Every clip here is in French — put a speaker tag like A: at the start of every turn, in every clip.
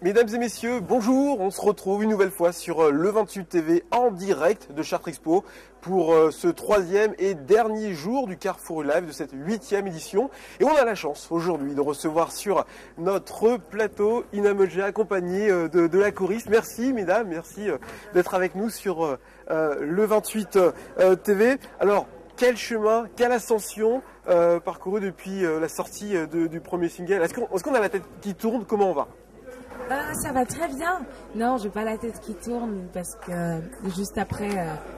A: Mesdames et messieurs, bonjour, on se retrouve une nouvelle fois sur le 28 TV en direct de Chartres Expo pour ce troisième et dernier jour du Carrefour Live de cette 8e édition. Et on a la chance aujourd'hui de recevoir sur notre plateau Ina Modja accompagnée de la choriste. Merci mesdames, merci d'être avec nous sur le 28 TV. Alors, quel chemin, quelle ascension parcourue depuis la sortie du premier single. Est-ce qu'on a la tête qui tourne? Comment on va?
B: Ça va très bien. Non, j'ai pas la tête qui tourne parce que juste après,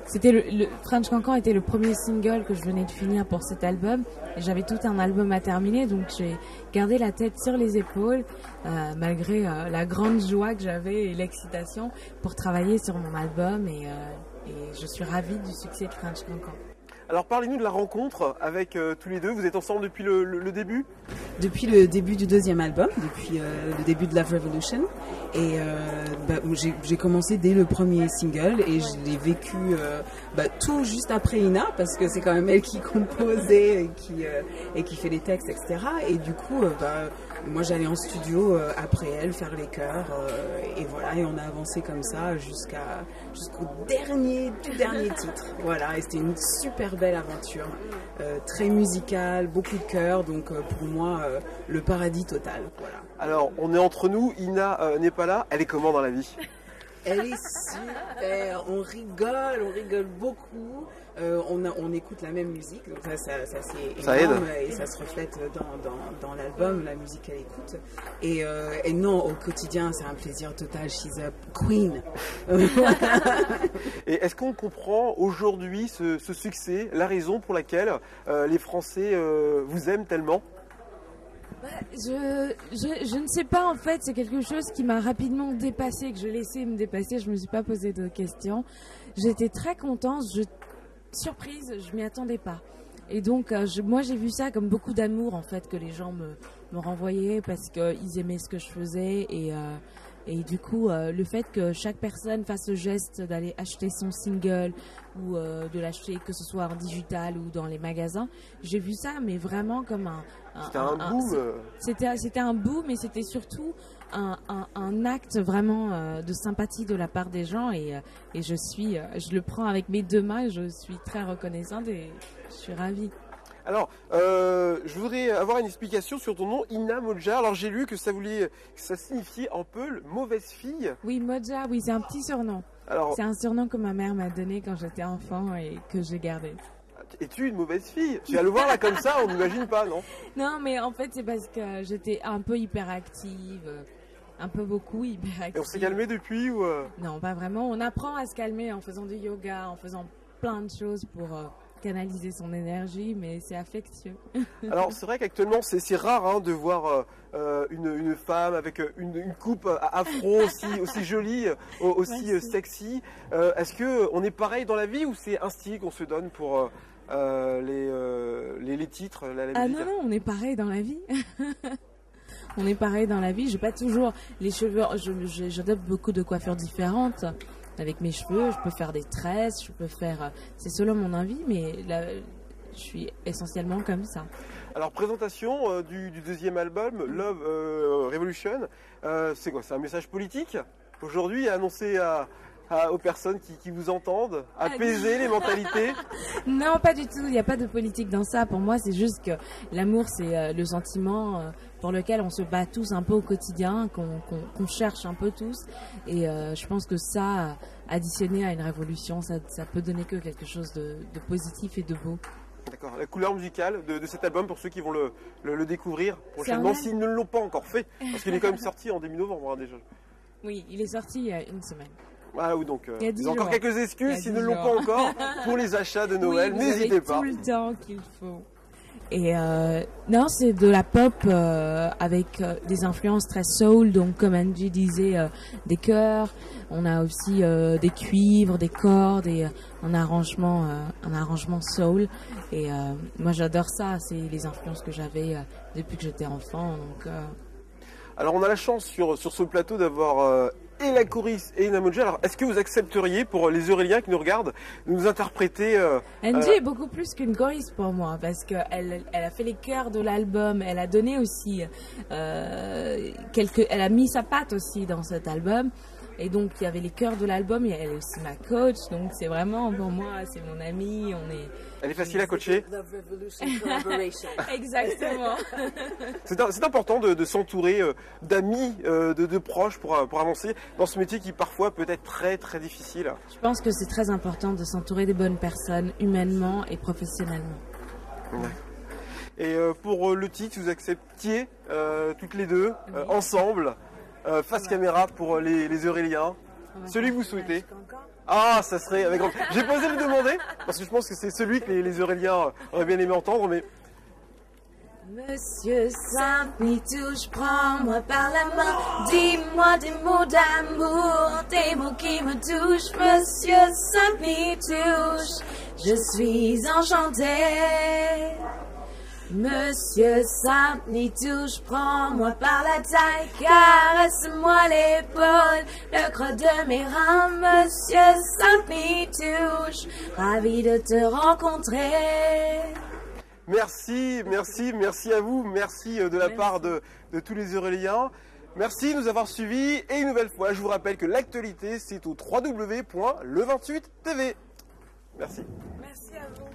B: c'était le French Cancan était le premier single que je venais de finir pour cet album. Et j'avais tout un album à terminer, donc j'ai gardé la tête sur les épaules malgré la grande joie que j'avais et l'excitation pour travailler sur mon album et je suis ravie du succès de French Cancan.
A: Alors parlez-nous de la rencontre avec tous les deux. Vous êtes ensemble depuis le début?
C: Depuis le début du deuxième album, depuis le début de Love Revolution. Et j'ai commencé dès le premier single et je l'ai vécu tout juste après Ina, parce que c'est quand même elle qui composait et qui fait les textes, etc. Et du coup, moi j'allais en studio après elle faire les chœurs et voilà, et on a avancé comme ça jusqu'au tout dernier titre. Voilà, et c'était une super belle aventure, très musicale, beaucoup de chœurs, donc pour moi le paradis total. Voilà.
A: Alors on est entre nous, Ina n'est pas là, elle est comment dans la vie?
C: Elle est super, on rigole beaucoup, on écoute la même musique, donc ça c'est énorme et ça se reflète dans l'album, la musique qu'elle écoute. Et non, au quotidien, c'est un plaisir total, she's a queen.
A: Et est-ce qu'on comprend aujourd'hui ce succès, la raison pour laquelle les Français vous aiment tellement?
B: Je ne sais pas, en fait, c'est quelque chose qui m'a rapidement dépassé, que je laissais me dépasser, je ne me suis pas posé de questions. J'étais très contente, surprise, je m'y attendais pas. Et donc, moi j'ai vu ça comme beaucoup d'amour, en fait, que les gens me renvoyaient parce qu'ils aimaient ce que je faisais et du coup, le fait que chaque personne fasse le geste d'aller acheter son single ou de l'acheter, que ce soit en digital ou dans les magasins, j'ai vu ça, mais vraiment comme
A: c'était un boom.
B: C'était un boom, mais c'était surtout un acte vraiment de sympathie de la part des gens et je le prends avec mes deux mains et je suis très reconnaissante et je suis ravie.
A: Alors, je voudrais avoir une explication sur ton nom, Ina Modja. Alors, j'ai lu que ça signifiait un peu mauvaise fille.
B: Oui, Modja, oui, c'est un petit surnom. C'est un surnom que ma mère m'a donné quand j'étais enfant et que j'ai gardé.
A: Es-tu une mauvaise fille? Tu vas le voir là comme ça, on n'imagine pas, non?
B: Non, mais en fait, c'est parce que j'étais un peu hyperactive, un peu beaucoup hyperactive.
A: Et on s'est calmé depuis ou
B: Non, pas vraiment. On apprend à se calmer en faisant du yoga, en faisant plein de choses pour canaliser son énergie, mais c'est affectueux.
A: Alors c'est vrai qu'actuellement c'est rare de voir une femme avec une coupe afro aussi jolie, aussi sexy. Est-ce qu'on est pareil dans la vie ou c'est un style qu'on se donne pour les titres, la musique?
B: Ah non, on est pareil dans la vie. On est pareil dans la vie. J'ai pas toujours les cheveux, j'adopte beaucoup de coiffures différentes. Avec mes cheveux, je peux faire des tresses, je peux faire... c'est selon mon envie, mais là, je suis essentiellement comme ça.
A: Alors, présentation du deuxième album, Love Revolution. C'est quoi? C'est un message politique aujourd'hui annoncé aux personnes qui vous entendent, apaiser les mentalités?
B: Non, pas du tout. Il n'y a pas de politique dans ça. Pour moi, c'est juste que l'amour, c'est le sentiment pour lequel on se bat tous un peu au quotidien, qu'on cherche un peu tous. Et je pense que ça, additionné à une révolution, ça peut donner que quelque chose de positif et de beau.
A: D'accord. La couleur musicale de cet album pour ceux qui vont le découvrir prochainement, s'ils ne l'ont pas encore fait, parce qu'il est quand même sorti en début novembre déjà.
B: Oui, il est sorti il y a une semaine.
A: Ah oui, donc
B: il y a
A: encore quelques excuses s'ils ne l'ont pas encore pour les achats de Noël, n'hésitez pas.
B: Tout le temps qu'il faut. Et non, c'est de la pop avec des influences très soul, donc comme Angie disait, des chœurs. On a aussi des cuivres, des cordes et un arrangement soul. Et moi, j'adore ça. C'est les influences que j'avais depuis que j'étais enfant. Donc,
A: alors, on a la chance sur ce plateau d'avoir et la choriste et Namoja. Alors, est-ce que vous accepteriez, pour les Euréliens qui nous regardent, de nous interpréter
B: Angie est beaucoup plus qu'une choriste pour moi, parce qu'elle a fait les chœurs de l'album, elle a donné aussi elle a mis sa patte aussi dans cet album. Et donc, il y avait les chœurs de l'album, et elle est aussi ma coach. Donc, c'est vraiment, pour moi, c'est mon amie.
A: Elle est facile à coacher.
C: Love Revolution Collaboration.
B: Exactement.
A: C'est important de s'entourer d'amis, de proches pour avancer dans ce métier qui parfois peut être très très difficile.
B: Je pense que c'est très important de s'entourer des bonnes personnes, humainement et professionnellement.
A: Ouais. Et pour le titre, vous acceptiez toutes les deux, ensemble, face caméra pour les Euréliens. Celui que vous souhaitez. Ah, ça serait avec grand... J'ai pas osé le demander, parce que je pense que c'est celui que les Euréliens auraient bien aimé entendre, mais...
B: Monsieur Saint-Mitouche, prends-moi par la main, dis-moi des mots d'amour, des mots qui me touchent. Monsieur Saint-Mitouche, je suis enchantée. Monsieur Saint-Mitouche, prends-moi par la taille, caresse-moi l'épaule, le creux de mes reins. Monsieur Saint-Mitouche, ravi de te rencontrer.
A: Merci, merci, merci à vous, merci de la part de tous les Euréliens. Merci de nous avoir suivis et une nouvelle fois, je vous rappelle que l'actualité c'est au www.le28tv. Merci.
B: Merci à vous.